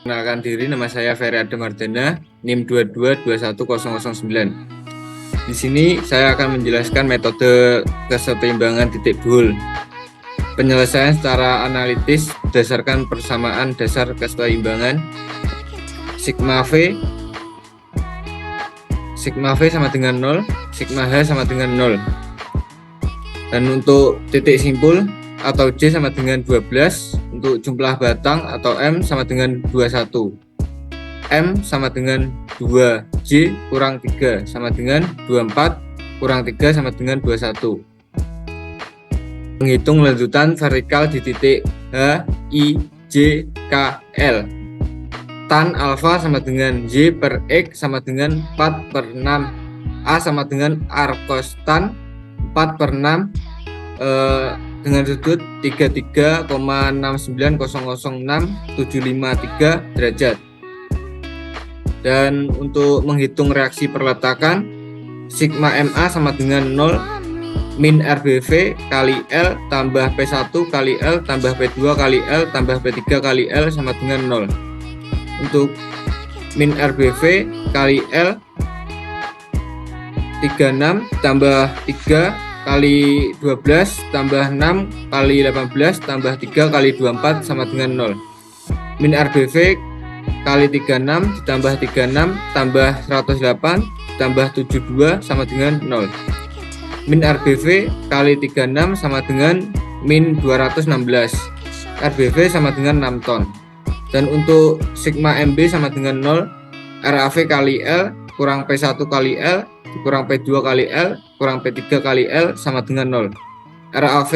Perkenalkan diri, nama saya Ferry Adam Ardana, NIM 2221009. Di sini saya akan menjelaskan metode keseimbangan titik buhul. Penyelesaian secara analitis berdasarkan persamaan dasar keseimbangan sigma V sama dengan 0, sigma H sama dengan 0. Dan untuk titik simpul atau J sama dengan 12, untuk jumlah batang atau M sama dengan 21, M sama dengan 2, J kurang 3 sama dengan 24, kurang 3 sama dengan 21. Menghitung lanjutan vertikal di titik H, I, J, K, L. Tan alfa sama dengan Y per X sama dengan 4 per 6, A sama dengan R cos tan 4 per 6 dengan sudut 33,69006,753 derajat. Dan untuk menghitung reaksi perletakan, sigma MA sama dengan 0 min RBV kali L tambah P1 kali L tambah P2 kali L tambah P3 kali L sama dengan 0. Untuk min RBV kali L 36 tambah 3 kali 12 tambah 6 kali 18 tambah 3 kali 24 sama dengan 0. Min RBV kali 36 ditambah 36 tambah 108 tambah 72 sama dengan 0. Min RBV kali 36 sama dengan min 216. RBV sama dengan 6 ton. Dan untuk sigma MB sama dengan 0, RAV kali L kurang P1 kali L kurang P2 kali L kurang P3 kali L sama dengan 0. RAV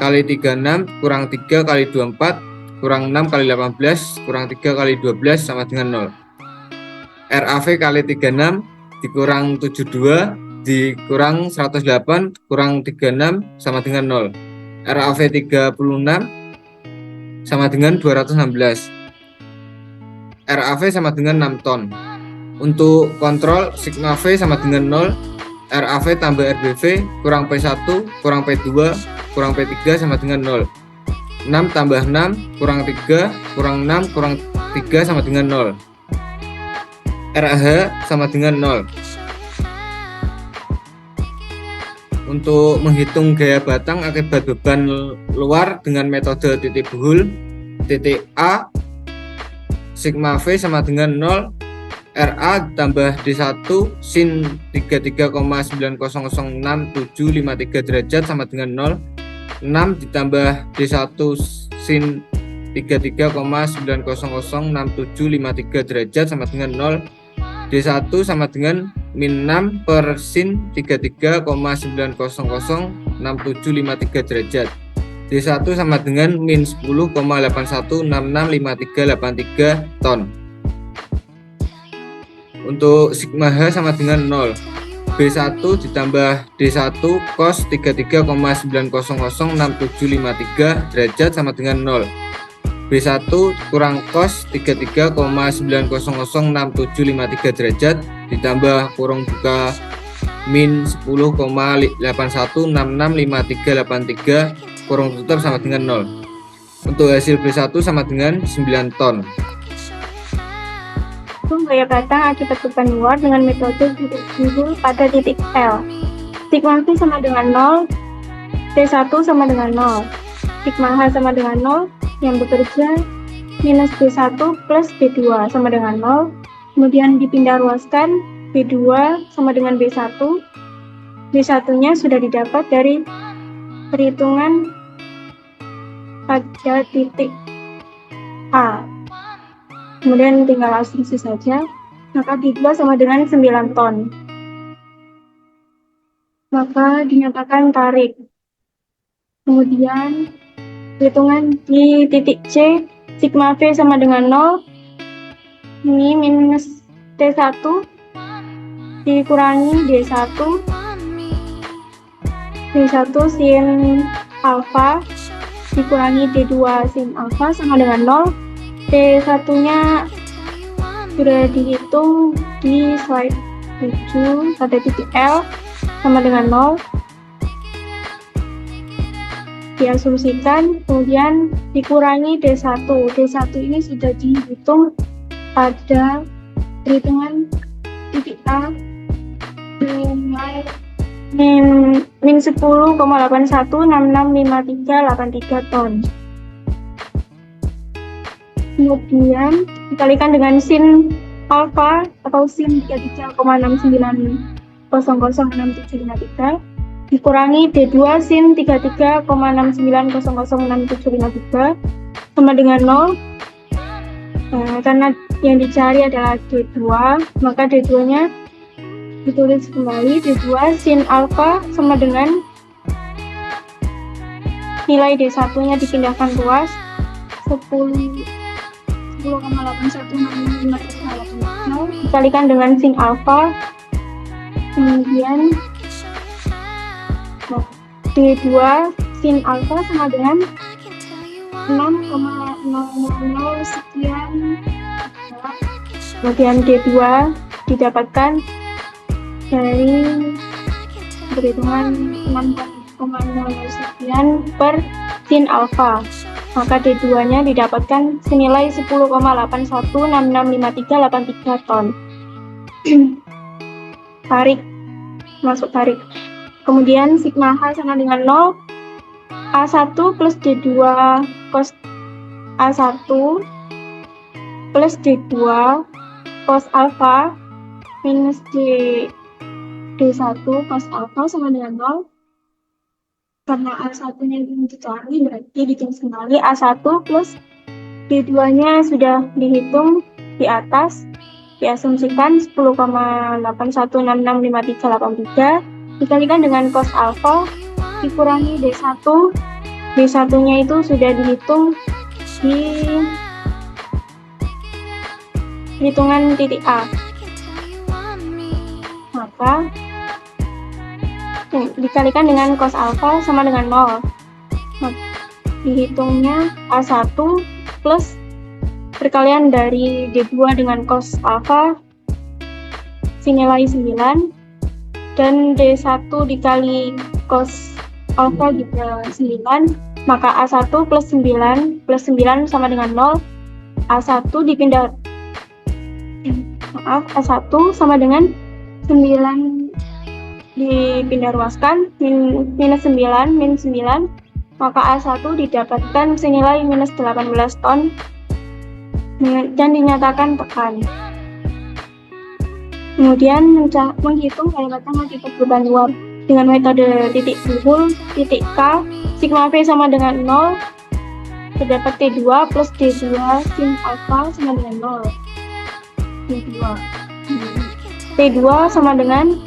kali 36 kurang 3 kali 24 kurang 6 kali 18 kurang 3 kali 12 sama dengan 0. RAV kali 36 dikurang 72 dikurang 108 kurang 36 sama dengan 0. RAV 36 sama dengan 216. RAV sama dengan 6 ton. Untuk kontrol, sigma V sama dengan 0, RAV tambah RBV kurang P1 kurang P2 kurang P3 sama dengan 0. 6 tambah 6 kurang 3 kurang 6 kurang 3 sama dengan 0. RH sama dengan 0. Untuk menghitung gaya batang akibat beban luar dengan metode titik buhul, titik A sigma V sama dengan 0, RA ditambah D1 sin 33,9006753 derajat sama dengan 0. 6 ditambah D1 sin 33,9006753 derajat sama dengan 0. D1 sama dengan min 6 per sin 33,9006753 derajat. D1 sama dengan min 10,81665383 ton. Untuk sigma H sama dengan 0, B1 ditambah D1 cos 33,9006753 derajat sama dengan 0. B1 kurang cos 33,9006753 derajat ditambah kurung buka min 10,81665383 kurung tutup sama dengan 0. Untuk hasil B1 sama dengan 9 ton. Hitung gaya batang akibat beban luar dengan metode titik buhul pada titik L. Sigma V sama dengan 0, D1 sama dengan 0, sigma H sama dengan 0, yang bekerja minus B1 plus B2 sama dengan 0, kemudian dipindah ruaskan B2 sama dengan B1, B1 nya sudah didapat dari perhitungan pada titik A. Kemudian tinggal asumsi saja, maka D2 sama dengan 9 ton. Maka dinyatakan tarik. Kemudian perhitungan di titik C, sigma V sama dengan 0, ini minus T1 dikurangi D1 sin alfa dikurangi D2 sin alfa sama dengan 0. T1 nya sudah dihitung di slide 7 pada titik L sama dengan 0. diasumsikan, kemudian dikurangi D1. D1 ini sudah dihitung pada perhitungan titik A min 10,81665383 ton. Kemudian dikalikan dengan sin alfa atau sin 33,69006753 dikurangi D2 sin 33,69006753 sama dengan 0. Karena yang dicari adalah D2, maka D2-nya ditulis kembali. D2 sin alfa sama dengan nilai D1-nya dipindahkan ruas 10,816653 dikalikan dengan sin alfa, kemudian D2 sin alfa sama dengan 6,000 sekian. Kemudian D2 didapatkan dari perhitungan 6,0 sekian per sin alfa, maka D2-nya didapatkan senilai 10,81665383 ton. Tarik, masuk tarik. Kemudian sigma H sama dengan 0, A1 plus D2 cos A1 plus D2 cos alfa minus D1 cos alfa sama dengan 0. Karena A1-nya belum dicari, berarti ditulis kembali A1 plus D2-nya sudah dihitung di atas, diasumsikan 10,81665383 dikalikan dengan cos alfa dikurangi D1. D1-nya itu sudah dihitung di hitungan titik A. Maka dikalikan dengan cos alfa sama dengan 0. Dihitungnya A1 plus perkalian dari D2 dengan cos alfa senilai 9 dan D1 dikali cos alfa juga 9, maka A1 plus 9 sama dengan 0. A1 dipindah A1 sama dengan 9 dipindah ruaskan minus 9 min 9, maka A1 didapatkan senilai minus 18 ton dan dinyatakan tekan. Kemudian menghitung kalimatnya akibat beban luap dengan metode titik kumpul titik K, sigma V sama dengan 0, terdapat T2 plus D2 sin alfa sama dengan 0. T2 sama dengan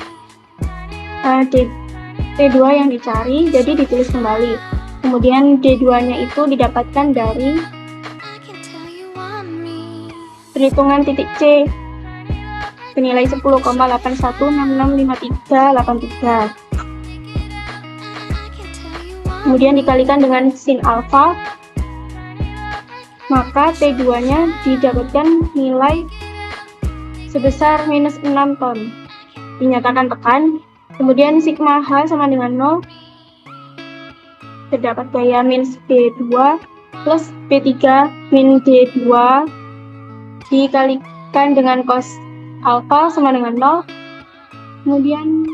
T2 yang dicari, jadi ditulis kembali. Kemudian D2-nya itu didapatkan dari perhitungan titik C senilai 10,81665383. Kemudian dikalikan dengan sin alfa, maka T2-nya didapatkan nilai sebesar minus 6 ton. Dinyatakan tekan. Kemudian sigma H sama dengan 0. Terdapat gaya minus D2 plus B3 min D2 dikalikan dengan cos alfa sama dengan 0. Kemudian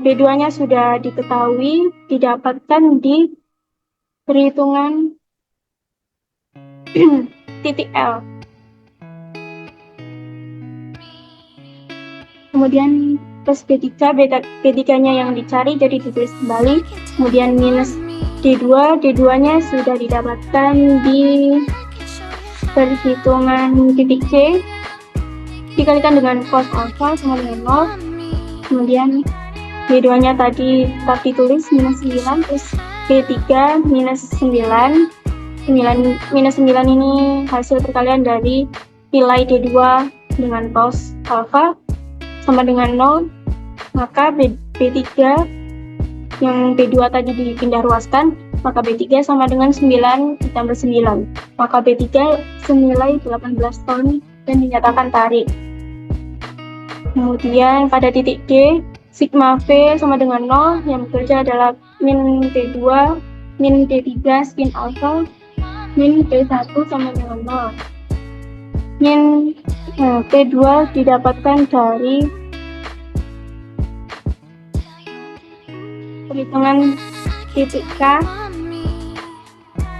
B2-nya sudah diketahui, didapatkan di perhitungan titik L. Kemudian plus B3, B3-nya yang dicari jadi ditulis kembali. Kemudian minus D2, D2-nya sudah didapatkan di perhitungan titik C dikalikan dengan cos alfa sama dengan 0. Kemudian B2-nya tadi tetap ditulis minus 9 plus B3 minus 9. Minus 9 ini hasil perkalian dari nilai D2 dengan cos alfa sama dengan 0, maka B3 yang B2 tadi dipindah ruaskan, maka B3 sama dengan 9 ditambah 9, maka B3 senilai 18 ton dan dinyatakan tarik. Kemudian pada titik D, sigma V sama dengan 0, yang bekerja adalah min T2 min T3 spin alpha min T1 sama dengan 0. Min T2 didapatkan dari perhitungan titik K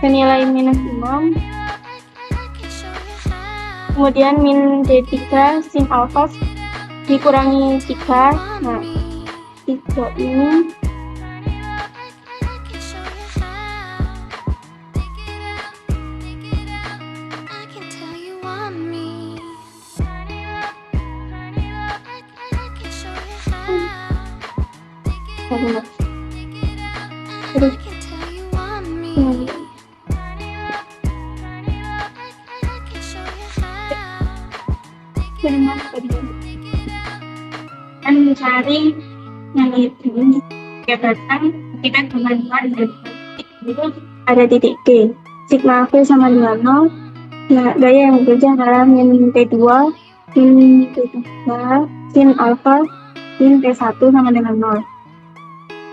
senilai minus 6, kemudian min D3 sin alpha dikurangi 3. Nah, 3 ini terus dan mencari yang itu jabatan kita keluar dari itu ada titik G. Sigma V sama dengan 0. Nah, gaya yang bekerja adalah min T2 min T3 sin alpha min T1 sama dengan 0.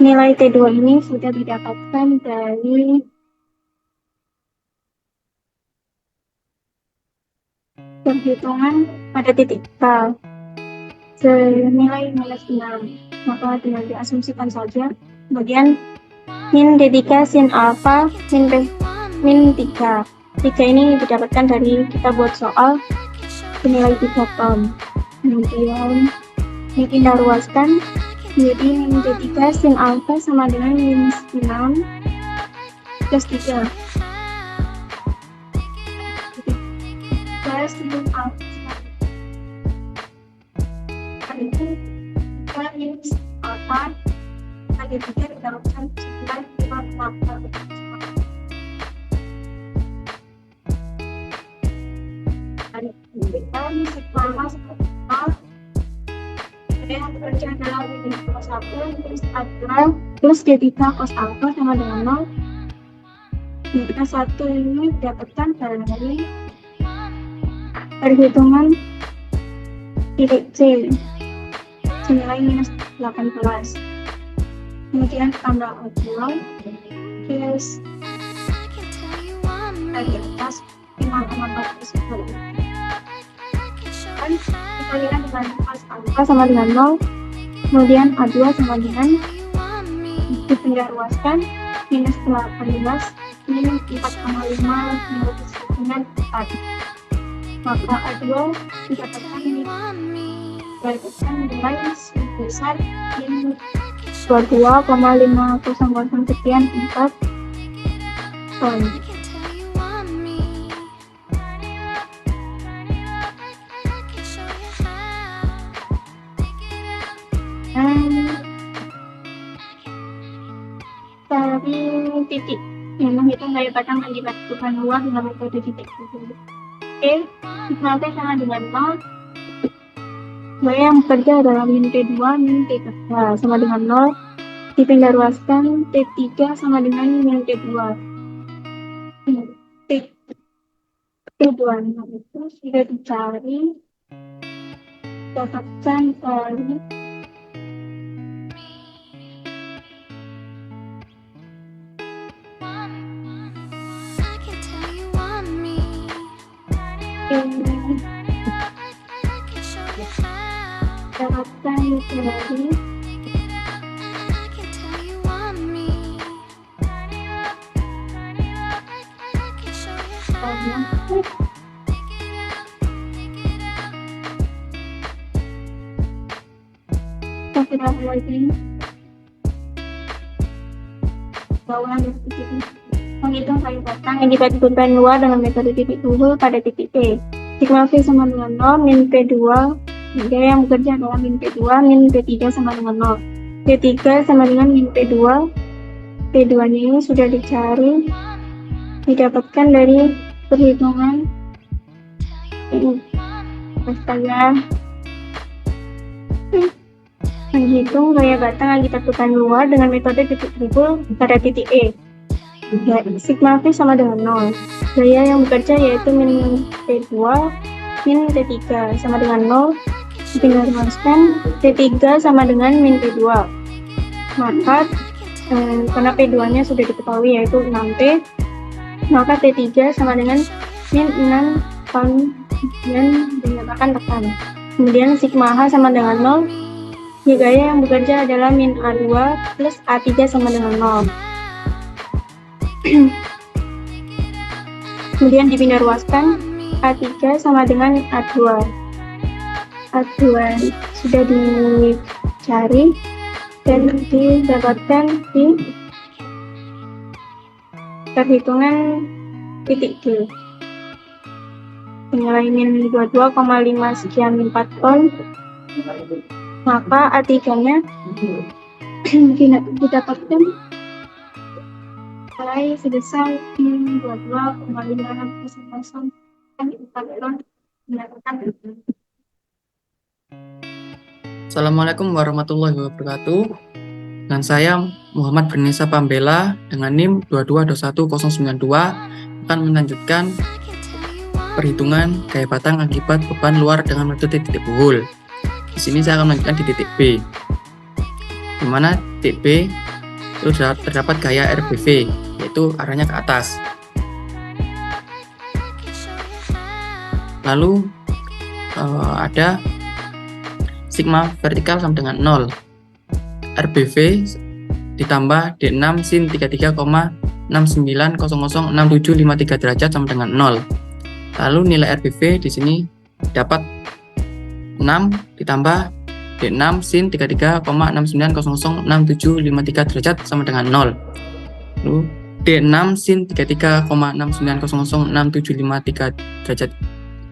Nilai T2 ini sudah didapatkan dari perhitungan pada titik K senilai minus 6. Maka dengan diasumsikan saja. Kemudian min D3 sin alpha min 3. 3 ini didapatkan dari kita buat soal senilai 3 tom. Kemudian dipindah ruaskan jadi min D3 sin alpha sama dengan minus 6 plus 3. Sin alpha itu kita minus alpha lagi 3 didapatkan 9,8. Kita ini sigma yang bekerja dalam minus cos 1 plus D3 cos alpha sama dengan 0. Kita satu ini didapatkan dari perhitungan titik C senilai minus 18. Kemudian tambah 2 plus dari atas 5,4 kan dikalikan dengan cos alpha sama dengan 0. Kemudian A2 sama dengan dipindah ruaskan minus 18 min 4,5 minus dengan 4. Maka A2 didapatkan nilai sebesar min 22,500 sekian 4 ton. Dari titik yang menghitung gaya batang akibat tutupan luar dengan metode titik dulu. Oke, sigma T sama dengan 0. Gaya yang bekerja adalah min T2 min T3 sama dengan 0. Dipindah ruaskan T3 sama dengan min T2. T2 itu sudah dicari, dapatkan dari menghitung gaya batang yang akibat tutupan luar dengan metode titik tunggal pada titik P. Sigma V sama dengan 0, min P2, gaya yang bekerja adalah min P2, min P3 sama dengan 0. P3 sama dengan min P2. P2 ini sudah dicari, didapatkan dari perhitungan astaga menghitung gaya batang akibat tutupan luar dengan metode titik tunggal pada titik E. Sigma V sama dengan 0. Gaya yang bekerja yaitu min T2 min T3 sama dengan 0. Dipindah ruaskan T3 sama dengan min T2. Maka karena P2-nya sudah diketahui yaitu 6P, maka T3 sama dengan min 6 ton dan dinyatakan tekan. Kemudian sigma H sama dengan 0, Y gaya yang bekerja adalah min A2 plus A3 sama dengan 0. Kemudian dipindah ruaskan, A3 sama dengan A2. A2 sudah dicari dan didapatkan di perhitungan titik D. Nilai min 22,5 sekian 4 ton, maka A3-nya didapatkan nilai sebesar min 22,5 4 ton. Assalamualaikum warahmatullahi wabarakatuh. Dengan saya Muhammad Bernisa Pambela dengan NIM 222192 akan melanjutkan perhitungan gaya batang akibat beban luar dengan metode titik buhul. Di sini saya akan melanjutkan di titik B, di mana titik B itu terdapat gaya RBV, yaitu arahnya ke atas. Lalu ada sigma vertikal sama dengan 0, RBV ditambah D6 sin 33,69006753 derajat sama dengan 0. Lalu nilai RBV di sini dapat 6 ditambah D6 sin 33,69006753 derajat sama dengan 0. Lalu D6 sin 33,69006753 derajat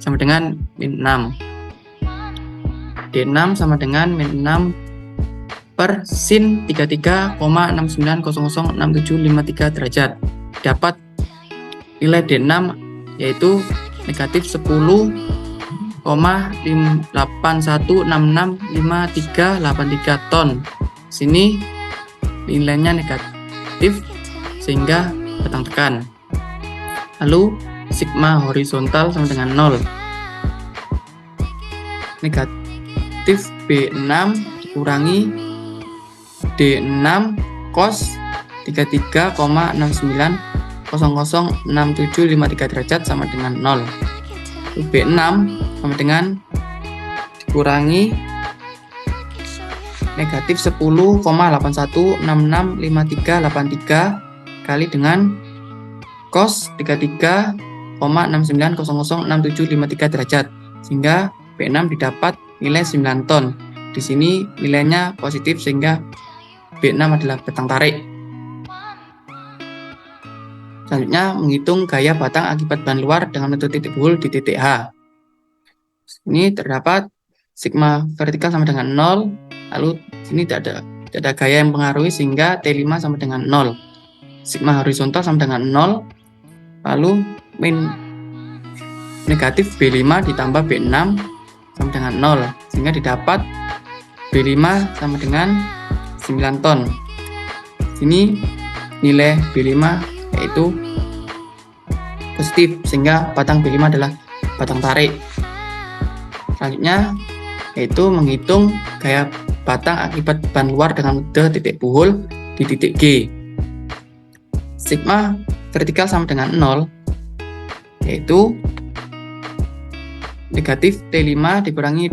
sama dengan min 6. D6 sama dengan min 6 per sin 33,69006753 derajat. Dapat nilai D6 yaitu negatif 10,81665383 ton. Sini nilainya negatif sehingga batang tekan. Lalu sigma horizontal sama dengan 0. Negatif B6 dikurangi D6 cos 33,69006753 derajat sama dengan 0. B6 sama dengan dikurangi negatif 10,81665383 kali dengan cos 33,69006753 derajat, sehingga B6 didapat nilai 9 ton. Di sini nilainya positif sehingga B6 adalah batang tarik. Selanjutnya menghitung gaya batang akibat bahan luar dengan metode titik buhul di titik H. Ini terdapat sigma vertikal sama dengan 0, lalu sini tidak ada gaya yang mempengaruhi sehingga T5 sama dengan 0. Sigma horizontal sama dengan 0, lalu min negatif B5 ditambah B6 sama dengan 0, sehingga didapat B5 sama dengan 9 ton. Sini nilai B5 yaitu positif sehingga batang B5 adalah batang tarik. Selanjutnya yaitu menghitung gaya batang akibat bahan luar dengan metode titik buhul di titik G. Sigma vertikal sama dengan 0 yaitu negatif T5 dikurangi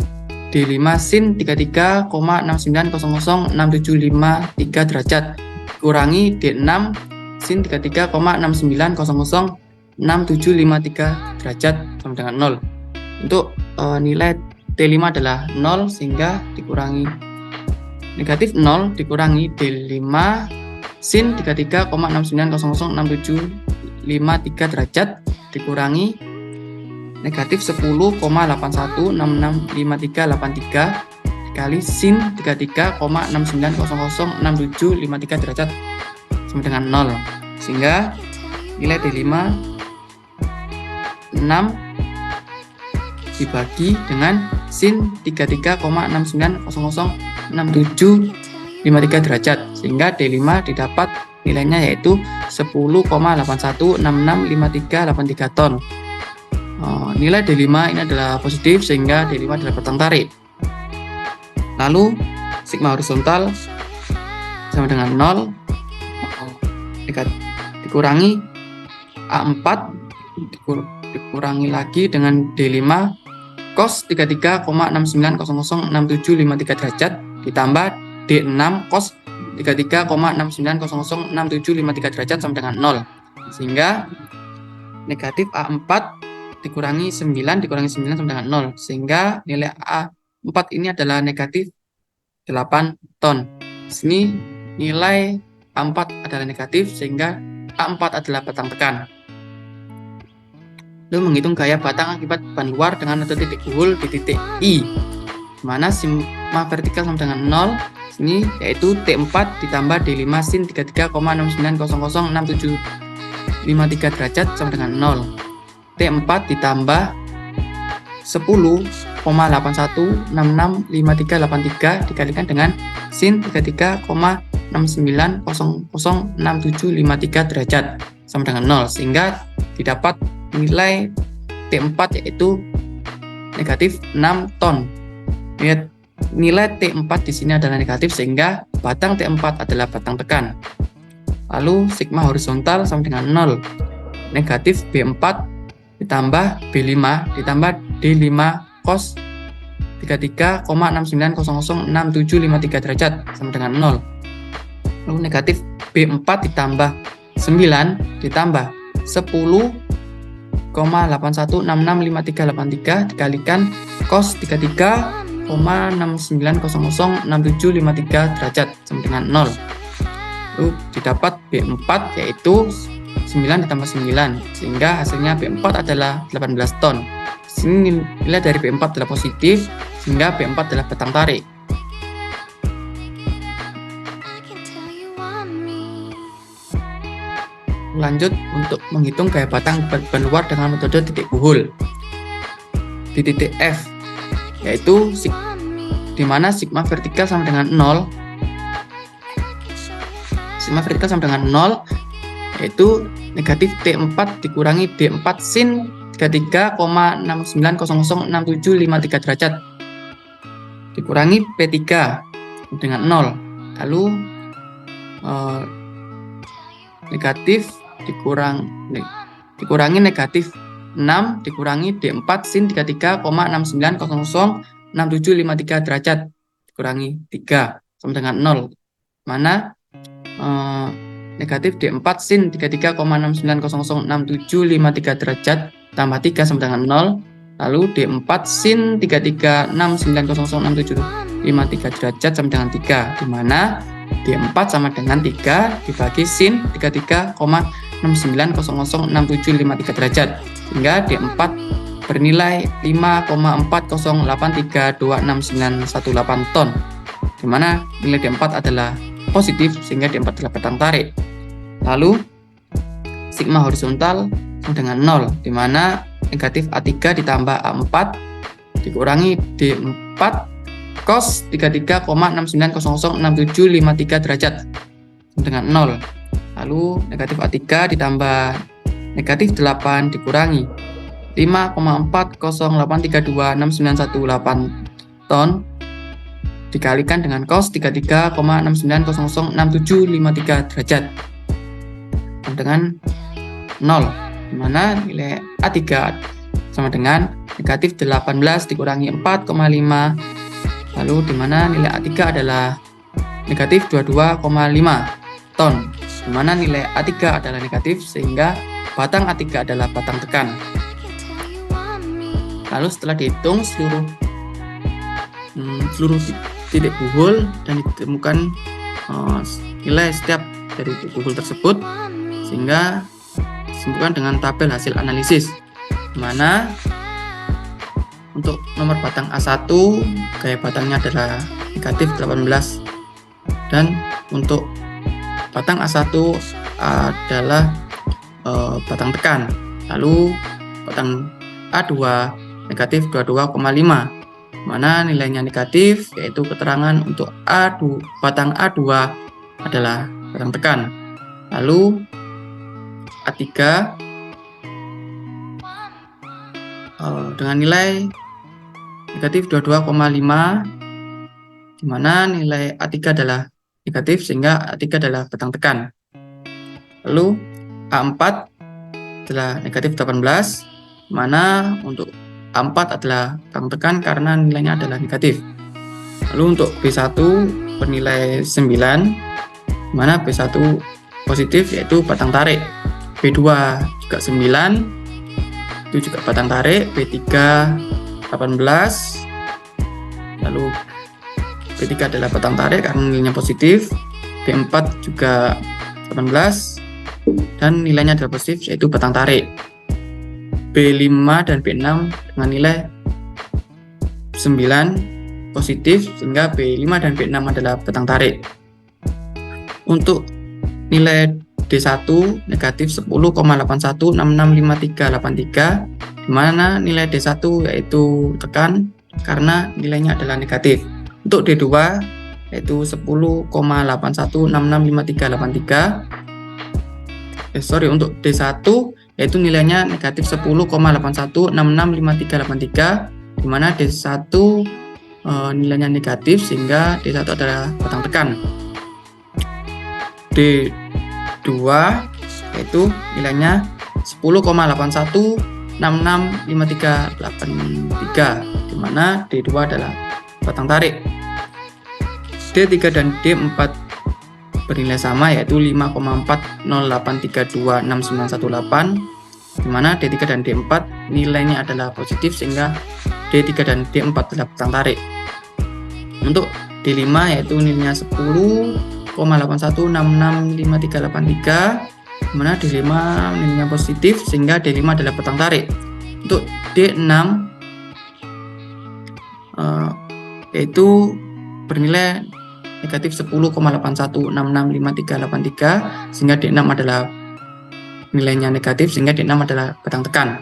D5 sin 33,69006753 derajat kurangi D6 sin 33,69006753 derajat sama dengan 0. Untuk nilai T5 adalah 0 sehingga dikurangi negatif 0 dikurangi D5 sin 33,69006753 derajat dikurangi negatif 10,81665383 dikali sin 33,69006753 derajat sama dengan 0, sehingga nilai D5 6 dibagi dengan sin 33,69006753 derajat, sehingga D5 didapat nilainya yaitu 10,81665383 ton. Nilai D5 ini adalah positif sehingga D5 adalah batang tarik. Lalu sigma horizontal sama dengan 0, dikurangi A4 dikurangi lagi dengan D5 cos 33,69006753 derajat ditambah D6 cos 33,69006753 derajat sama dengan 0. Sehingga negatif A4 dikurangi 9 sama dengan 0. Sehingga nilai A4 ini adalah negatif 8 ton. Di sini nilai A4 adalah negatif sehingga A4 adalah batang tekan. Lalu menghitung gaya batang akibat beban luar dengan metode titik buhul di titik I, di mana sigma vertikal sama dengan 0, sini yaitu T4 ditambah D5 sin 33,69006753 derajat sama dengan 0. T4 ditambah 10,81665383 dikalikan dengan sin 33,69006753 derajat sama dengan 0, sehingga didapat nilai T4 yaitu negatif 6 ton. Nilai T4 di sini adalah negatif sehingga batang T4 adalah batang tekan. Lalu sigma horizontal sama dengan 0. Negatif B4 ditambah B5 ditambah D5 cos 33,69006753 derajat sama dengan 0. Lalu negatif B4 ditambah 9 ditambah 10,81665383 dikalikan cos 33,69006753 derajat sama dengan 0. Lalu didapat B4 yaitu 9 ditambah 9 sehingga hasilnya B4 adalah 18 ton. Di sini nilai dari B4 adalah positif sehingga B4 adalah batang tarik. Lanjut untuk menghitung gaya batang beban luar dengan metode titik buhul di titik F, yaitu di mana sigma vertikal sama dengan 0. Sigma vertikal sama dengan 0 yaitu negatif T4 dikurangi D4 sin 33,69006753 derajat dikurangi P3 dengan 0. Lalu negatif dikurangi negatif 6 dikurangi D4 sin 33,69006753 derajat dikurangi 3 sama dengan 0, mana negatif D4 sin 33,69006753 derajat tambah 3 sama dengan 0. Lalu D4 sin 33,69006753 derajat sama dengan 3, di mana D4 sama dengan 3 dibagi sin 33,69006753 derajat, sehingga D4 bernilai 5,4083269918 ton, di mana nilai D4 adalah positif sehingga D4 adalah batang tarik. Lalu sigma horizontal sama dengan 0, di mana negatif A3 ditambah A4 dikurangi D4 cos 33,69006753 derajat dengan 0. Lalu negatif A3 ditambah negatif 8 dikurangi 5,4083269918 ton dikalikan dengan cos 33,69006753 derajat dengan 0, di mana nilai A3 sama dengan negatif 18 dikurangi 4,5, lalu di mana nilai A3 adalah negatif 22,5 ton, di mana nilai A3 adalah negatif sehingga batang A3 adalah batang tekan. Lalu setelah dihitung seluruh titik buhul dan ditemukan nilai setiap dari titik buhul tersebut, sehingga disimpulkan dengan tabel hasil analisis, di mana untuk nomor batang A1 gaya batangnya adalah negatif 18 dan untuk batang A1 adalah batang tekan. Lalu batang A2 negatif 22,5, mana nilainya negatif, yaitu keterangan untuk batang A2 adalah batang tekan. Lalu A3 dengan nilai negatif 22,5, di mana nilai A3 adalah negatif sehingga A3 adalah batang tekan. Lalu A4 adalah negatif 18, mana untuk A4 adalah batang tekan karena nilainya adalah negatif. Lalu untuk B1 bernilai 9, mana B1 positif yaitu batang tarik. B2 juga 9, itu juga batang tarik. B3 18, lalu B3 adalah batang tarik karena nilainya positif. B4 juga 18 dan nilainya adalah positif yaitu batang tarik. B5 dan B6 dengan nilai 9 positif sehingga B5 dan B6 adalah batang tarik. Untuk nilai D1 negatif 10,81665383, di mana nilai D1 yaitu tekan karena nilainya adalah negatif. Untuk D2 yaitu 10,81665383. Untuk D1 yaitu nilainya negatif 10,81665383, di mana D1 nilainya negatif sehingga D1 adalah batang tekan. D2 yaitu nilainya 10,81665383, di mana D2 adalah batang tarik. D3 dan D4 bernilai sama yaitu 5,4083269118, di mana D3 dan D4 nilainya adalah positif sehingga D3 dan D4 adalah batang tarik. Untuk D5 yaitu nilainya 10,81665383, di mana D5 nilainya positif sehingga D5 adalah batang tarik. Untuk D6 yaitu bernilai negatif 10,81665383, sehingga D6 adalah nilainya negatif sehingga D6 adalah batang tekan.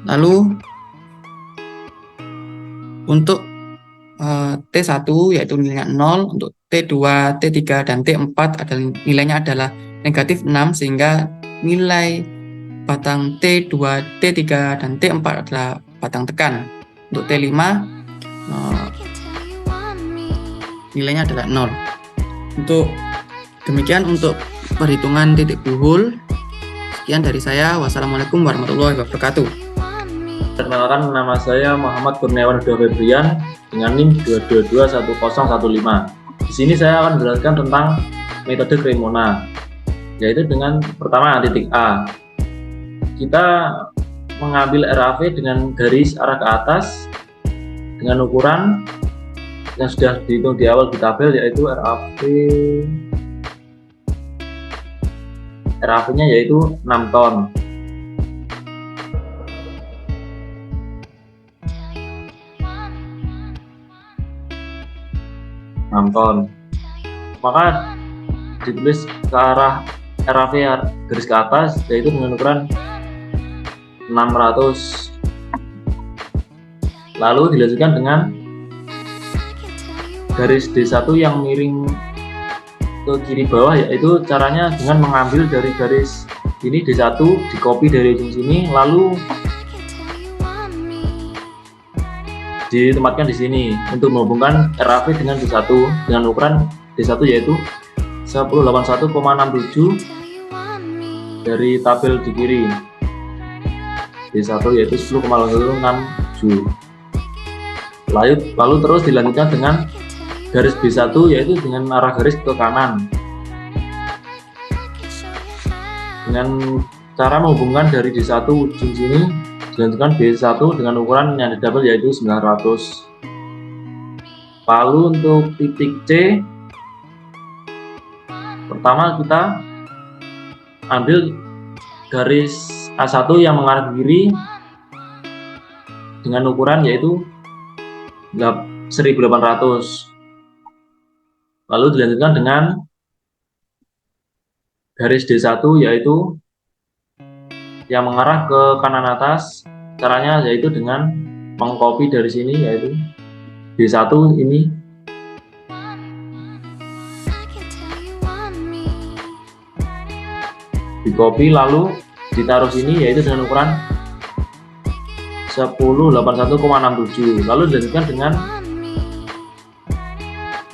Lalu untuk T1 yaitu nilainya 0, untuk T2, T3 dan T4 adalah nilainya adalah negatif 6 sehingga nilai batang T2, T3 dan T4 adalah batang tekan. Untuk T5 nilainya adalah 0. Untuk demikian untuk perhitungan titik buhul. Sekian dari saya. Wassalamualaikum warahmatullahi wabarakatuh. Perkenalkan, nama saya Muhammad Kurniawan Huda Febrian dengan NIM 2221015. Di sini saya akan menjelaskan tentang metode Cremona, yaitu dengan pertama titik A. Kita mengambil RAV dengan garis arah ke atas dengan ukuran yang sudah dihitung di awal di tabel, yaitu RAV-nya yaitu 6 ton. Maka ditulis ke arah RAV garis ke atas yaitu dengan ukuran 600, lalu dilanjutkan dengan garis D1 yang miring ke kiri bawah, yaitu caranya dengan mengambil dari garis ini D1, di copy dari ujung sini, lalu ditempatkan di sini untuk menghubungkan RAV dengan D1 dengan ukuran D1 yaitu 1081,67 dari tabel di kiri. D1 yaitu 10,8167. Lalu terus dilanjutkan dengan garis B1 yaitu dengan arah garis ke kanan. Dengan cara menghubungkan dari D1 ujung sini dilanjutkan B1 dengan ukuran yang double yaitu 900. Lalu untuk titik C, pertama kita ambil garis A1 yang mengarah ke kiri dengan ukuran yaitu 1800. Lalu dilanjutkan dengan garis D1 yaitu yang mengarah ke kanan atas. Caranya yaitu dengan mengcopy dari sini yaitu D1 ini di copy lalu ditaruh sini yaitu dengan ukuran 1081,67. Lalu dilanjutkan dengan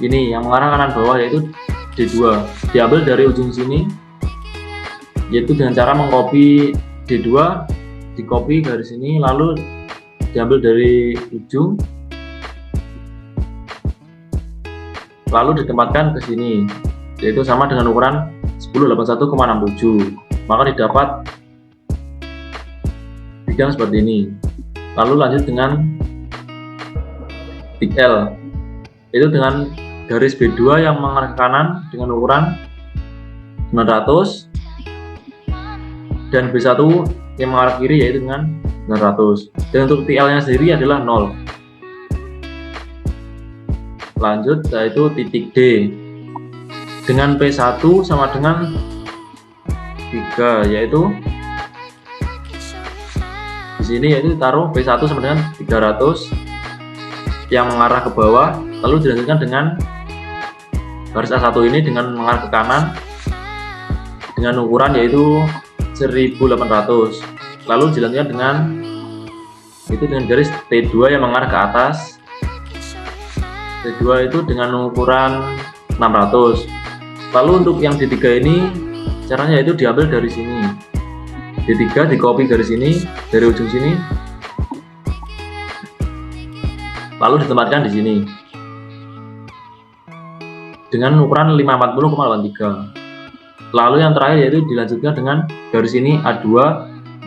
ini yang mengarah kanan bawah yaitu D2 diambil dari ujung sini, yaitu dengan cara mengcopy D2, di-copy garis ini, lalu diambil dari ujung, lalu ditempatkan ke sini, yaitu sama dengan ukuran 1081,67, maka didapat bidang seperti ini. Lalu lanjut dengan titik L, itu dengan garis B2 yang mengarah ke kanan dengan ukuran 900 dan B1 yang mengarah kiri yaitu dengan 900, dan untuk TL nya sendiri adalah 0. Lanjut yaitu titik D dengan P1 sama dengan 3, yaitu di sini yaitu taruh P1 sama dengan 300 yang mengarah ke bawah, lalu dilanjutkan dengan garis A1 ini dengan mengarah ke kanan dengan ukuran yaitu 1800, lalu dilanjutkan dengan garis T2 yang mengarah ke atas. T2 itu dengan ukuran 600. Lalu untuk yang D3 ini caranya yaitu diambil dari sini, D3 di copy garis ini dari ujung sini, lalu ditempatkan di sini dengan ukuran 540,83. Lalu yang terakhir yaitu dilanjutkan dengan garis ini A2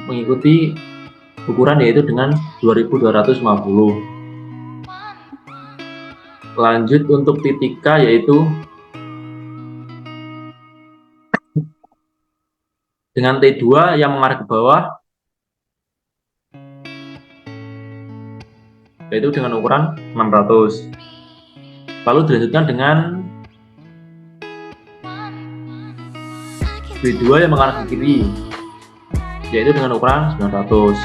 mengikuti ukuran yaitu dengan 2250. Lanjut untuk titik K yaitu dengan T2 yang mengarah ke bawah, yaitu dengan ukuran 600. Lalu dilanjutkan dengan B2 yang mengarah ke kiri, yaitu dengan ukuran 900.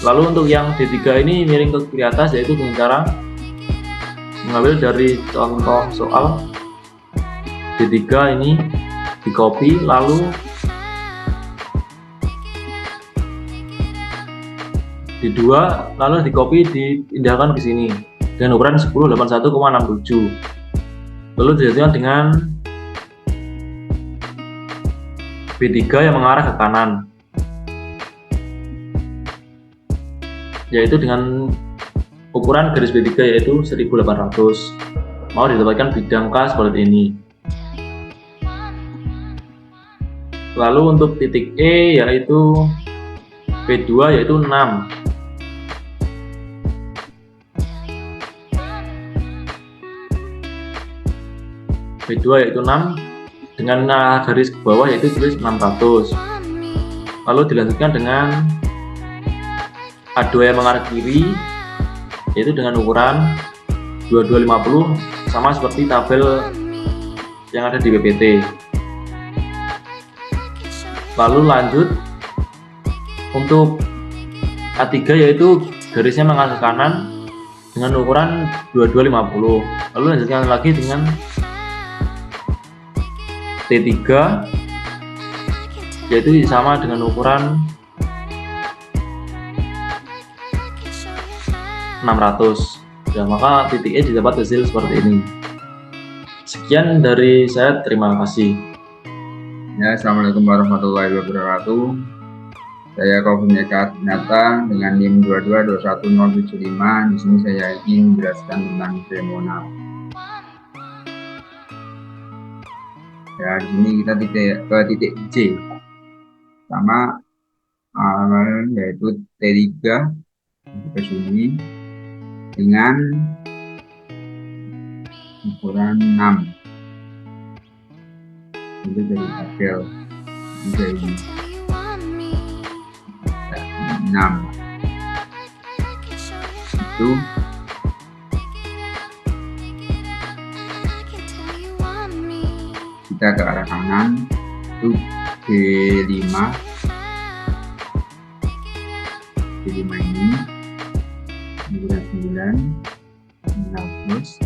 Lalu untuk yang D3 ini miring ke kiri atas, yaitu dengan cara mengambil dari contoh soal D3 ini di copy, lalu D2 lalu di copy dipindahkan ke sini dengan ukuran 1081,67. Lalu dilanjutkan dengan B3 yang mengarah ke kanan, yaitu dengan ukuran garis B3 yaitu 1800, mau didapatkan bidang K seperti ini. Lalu untuk titik E yaitu B2 yaitu 6, B2 yaitu 6 dengan garis ke bawah yaitu tulis 600. Lalu dilanjutkan dengan A2 yang mengarah kiri yaitu dengan ukuran 2250, sama seperti tabel yang ada di PPT. Lalu lanjut untuk A3 yaitu garisnya mengarah ke kanan dengan ukuran 2250. Lalu lanjutkan lagi dengan T3 yaitu sama dengan ukuran 600. Ya, maka titik E didapat hasil seperti ini. Sekian dari saya, terima kasih. Ya, assalamualaikum warahmatullahi wabarakatuh. Saya Kaufin Eka Dinata dengan NIM 2221075. Di sini saya ingin menjelaskan tentang Cremona. Ya, di sini kita ke titik C. Sama yaitu T3 ke sini dengan ukuran 6. Itu dari tabel ini 6. Itu kita ke arah kanan itu B5 ini ukuran 9 15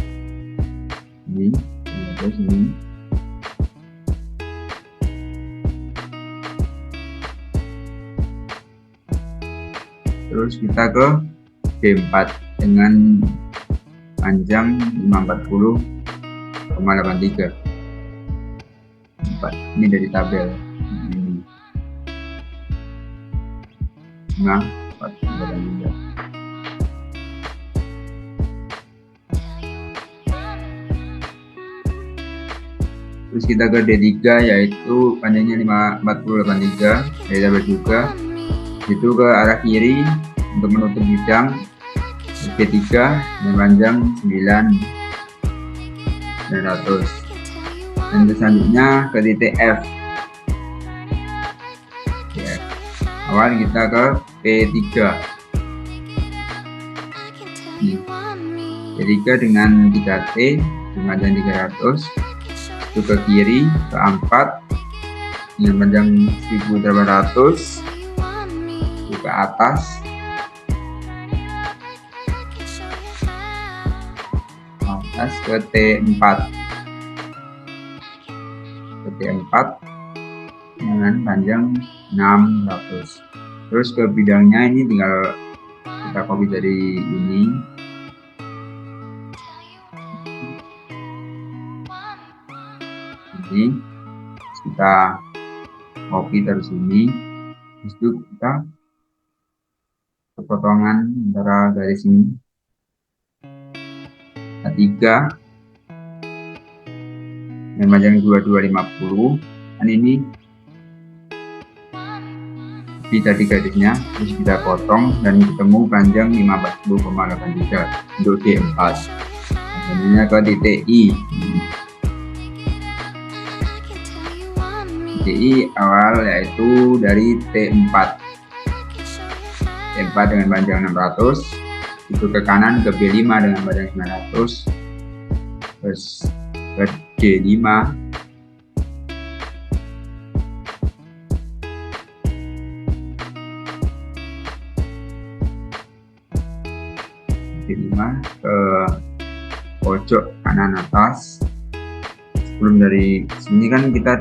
ini 15 ini. Terus kita ke B4 dengan panjang 540,83. Ini dari tabel ini. 5, 4, 3, dan 3. Terus kita ke D3 yaitu panjangnya 4083 dari tabel juga. Itu ke arah kiri untuk menutup bidang D3 dengan panjang 900. Dan selanjutnya ke titik F. Ya. Awal kita ke P3. Nih. P3 dengan 3T dengan panjang 300. Itu ke kiri ke 4 dengan panjang 1800. Itu ke atas ke T4 dengan panjang 600. Terus ke bidangnya ini tinggal kita copy dari ini. Ini kita copy terus ini. Terus itu kita potongan antara garis ini. A3 dengan panjang 2250. Dan ini tadi garisnya, terus kita potong dan ketemu panjang 50,83 untuk D4. Selanjutnya ke titik I. Titik I awal yaitu dari T4 dengan panjang 600. Itu ke kanan ke B5 dengan panjang 900. Terus ke D5 ke pojok kanan atas. Sebelum dari sini kan kita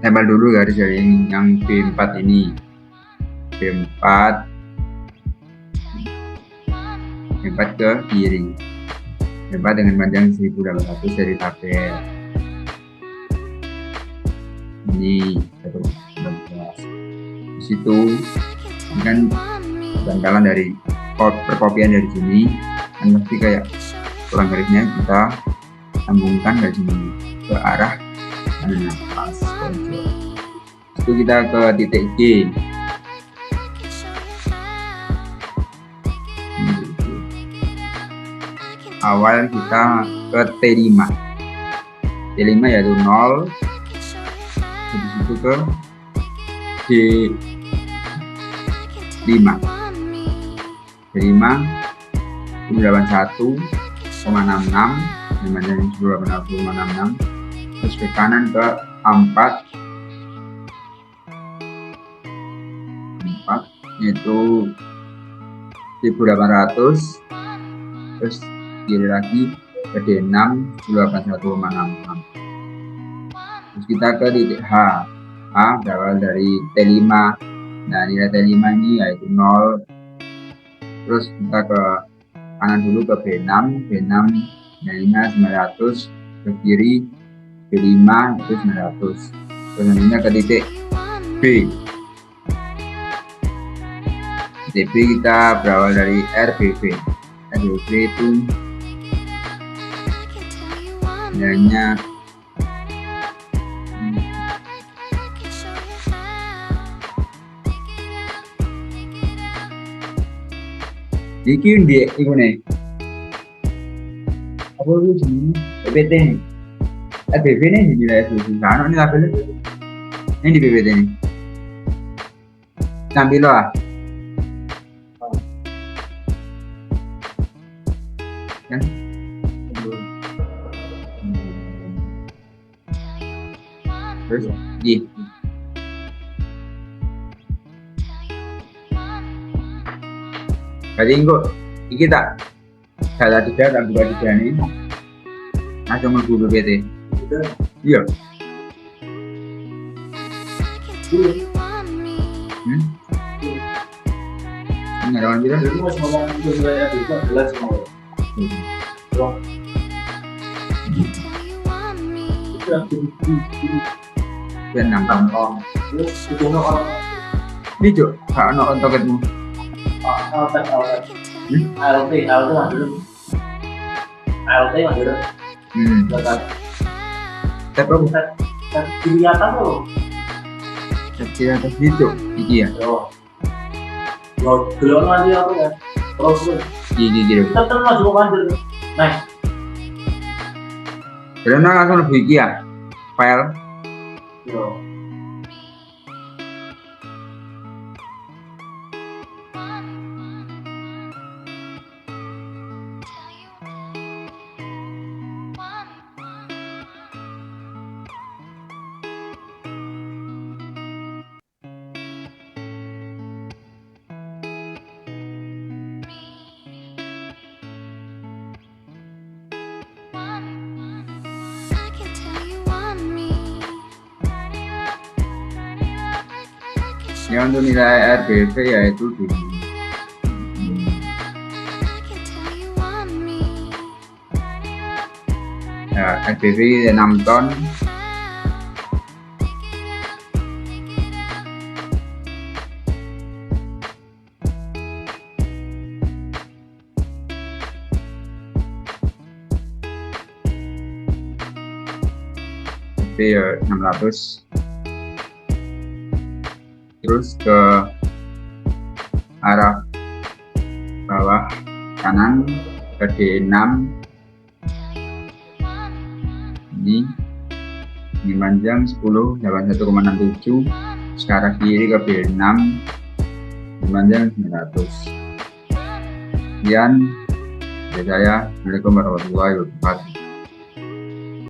tempel dulu garis dari yang B4 ini. B4 ke kiri. B4 dengan panjang 1800 dari tabel. Ini 119. Di situ ini kan bantalan dari perkopian dari sini kan mesti kayak kurang garisnya kita sambungkan dari sini ke arah kanan atas pojok. Itu kita ke titik G. Awal kita ke T5. T5 yaitu 0. Habis itu ke D5. D5 81,66 dengan 10,66. Terus ke kanan ke 4 yaitu 1800. Terus kiri lagi ke D6 1081,66. Terus kita ke titik H. H berawal dari T5. Nah nilai T5 ini yaitu 0. Terus kita ke kanan dulu ke B6 nilainya 900. Ke kiri B5 itu 900. Selanjutnya ke titik B. Titik B kita berawal dari RBB. RBB itu nilainya iki ndek iku nih. Apa itu sini? PPT nih. PPT nih dinilai susah. Ini tabelnya. Ini di PPT nih. Sambil lah. Kan? Terus di Jadi kok iki tak salah 3 tambah 2 ini langsung mlebu PPT. Iya. Ini lawan kita. Ngomong nilai itu jelas semua. Ben nambang. Terus itu no Ini Cuk, gak ono toketmu. ALT mandiri. ALT mandiri. Bukan Tapi aku kelihatan loh. kecil atas itu. Iki ya. Yo, gelon mandiri apa ya? Terus Iki. kita terus juga mandiri. Nah, Karena langsung lebih iki ya. File. yo. Ya untuk nilai RBV yaitu di ya, RBV 6 ton. RBV ya 600. Terus ke arah bawah kanan ke D6 ini panjang 10 81,67, sekarang kiri ke B6 panjang 900. Sekian dari saya. Assalamualaikum warahmatullahi wabarakatuh.